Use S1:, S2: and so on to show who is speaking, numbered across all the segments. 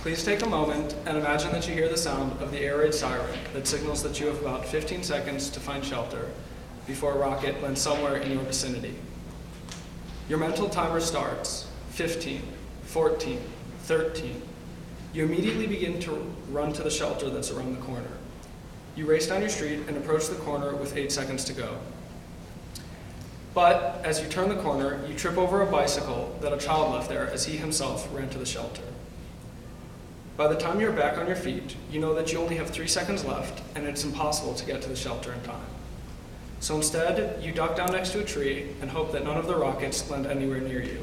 S1: Please take a moment and imagine that you hear the sound of the air raid siren that signals that you have about 15 seconds to find shelter before a rocket lands somewhere in your vicinity. Your mental timer starts. 15, 14, 13. You immediately begin to run to the shelter that's around the corner. You race down your street and approach the corner with 8 seconds to go. But as you turn the corner, you trip over a bicycle that a child left there as he himself ran to the shelter. By the time you're back on your feet, you know that you only have 3 seconds left and it's impossible to get to the shelter in time. So instead, you duck down next to a tree and hope that none of the rockets land anywhere near you.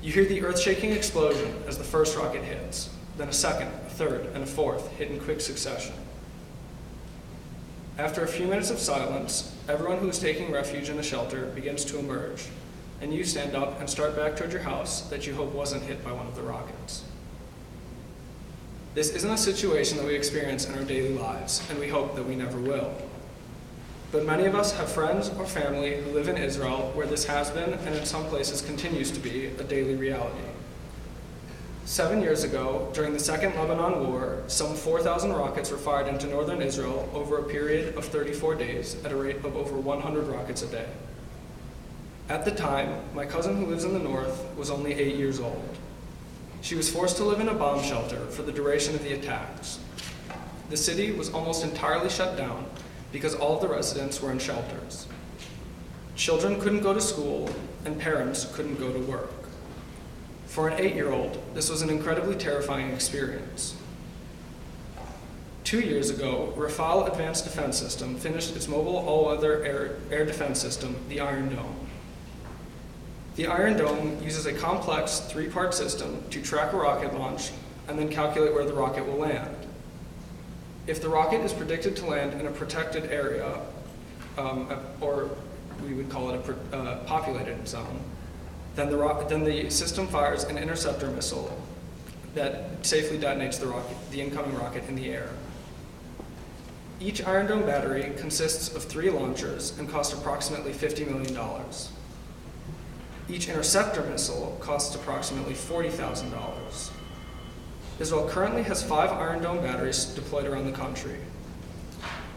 S1: You hear the earth-shaking explosion as the first rocket hits, then a second, a third, and a fourth hit in quick succession. After a few minutes of silence, everyone who is taking refuge in the shelter begins to emerge, and you stand up and start back toward your house that you hope wasn't hit by one of the rockets. This isn't a situation that we experience in our daily lives, and we hope that we never will. But many of us have friends or family who live in Israel where this has been, and in some places continues to be, a daily reality. 7 years ago, during the Second Lebanon War, some 4,000 rockets were fired into northern Israel over a period of 34 days at a rate of over 100 rockets a day. At the time, my cousin who lives in the north was only 8 years old. She was forced to live in a bomb shelter for the duration of the attacks. The city was almost entirely shut down because all of the residents were in shelters. Children couldn't go to school, and parents couldn't go to work. For an 8-year-old, this was an incredibly terrifying experience. 2 years ago, Rafale Advanced Defense System finished its mobile all-weather air defense system, the Iron Dome. The Iron Dome uses a complex 3-part system to track a rocket launch and then calculate where the rocket will land. If the rocket is predicted to land in a protected area, or we would call it a populated zone, then the system fires an interceptor missile that safely detonates the incoming rocket in the air. Each Iron Dome battery consists of 3 launchers and costs approximately $50 million. Each interceptor missile costs approximately $40,000. Israel currently has 5 Iron Dome batteries deployed around the country.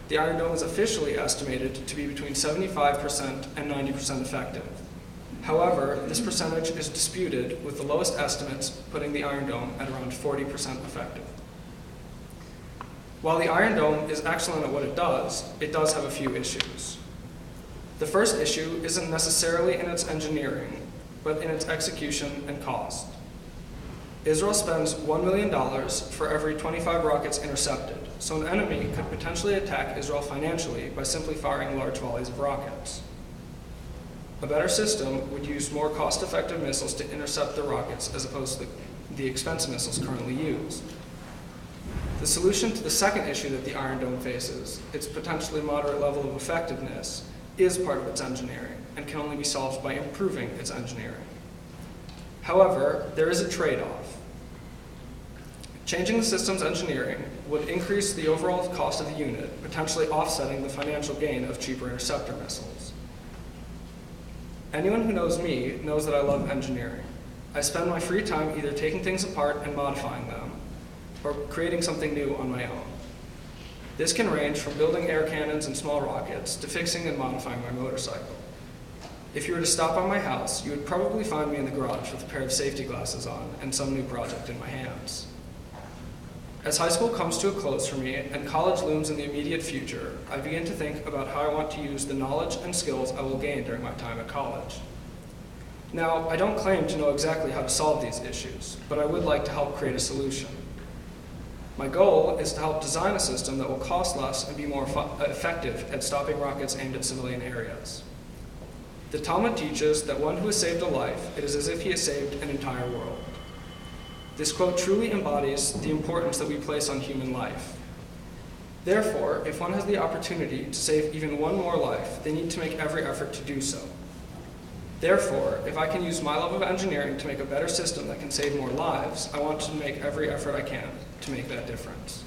S1: The Iron Dome is officially estimated to be between 75% and 90% effective. However, this percentage is disputed, with the lowest estimates putting the Iron Dome at around 40% effective. While the Iron Dome is excellent at what it does have a few issues. The first issue isn't necessarily in its engineering, but in its execution and cost. Israel spends $1 million for every 25 rockets intercepted, so an enemy could potentially attack Israel financially by simply firing large volleys of rockets. A better system would use more cost-effective missiles to intercept the rockets as opposed to the expensive missiles currently used. The solution to the second issue that the Iron Dome faces, its potentially moderate level of effectiveness, is part of its engineering and can only be solved by improving its engineering. However, there is a trade-off. Changing the system's engineering would increase the overall cost of the unit, potentially offsetting the financial gain of cheaper interceptor missiles. Anyone who knows me knows that I love engineering. I spend my free time either taking things apart and modifying them, or creating something new on my own. This can range from building air cannons and small rockets to fixing and modifying my motorcycle. If you were to stop by my house, you would probably find me in the garage with a pair of safety glasses on and some new project in my hands. As high school comes to a close for me and college looms in the immediate future, I begin to think about how I want to use the knowledge and skills I will gain during my time at college. Now, I don't claim to know exactly how to solve these issues, but I would like to help create a solution. My goal is to help design a system that will cost less and be more effective at stopping rockets aimed at civilian areas. The Talmud teaches that one who has saved a life, it is as if he has saved an entire world. This quote truly embodies the importance that we place on human life. Therefore, if one has the opportunity to save even one more life, they need to make every effort to do so. Therefore, if I can use my love of engineering to make a better system that can save more lives, I want to make every effort I can to make that difference.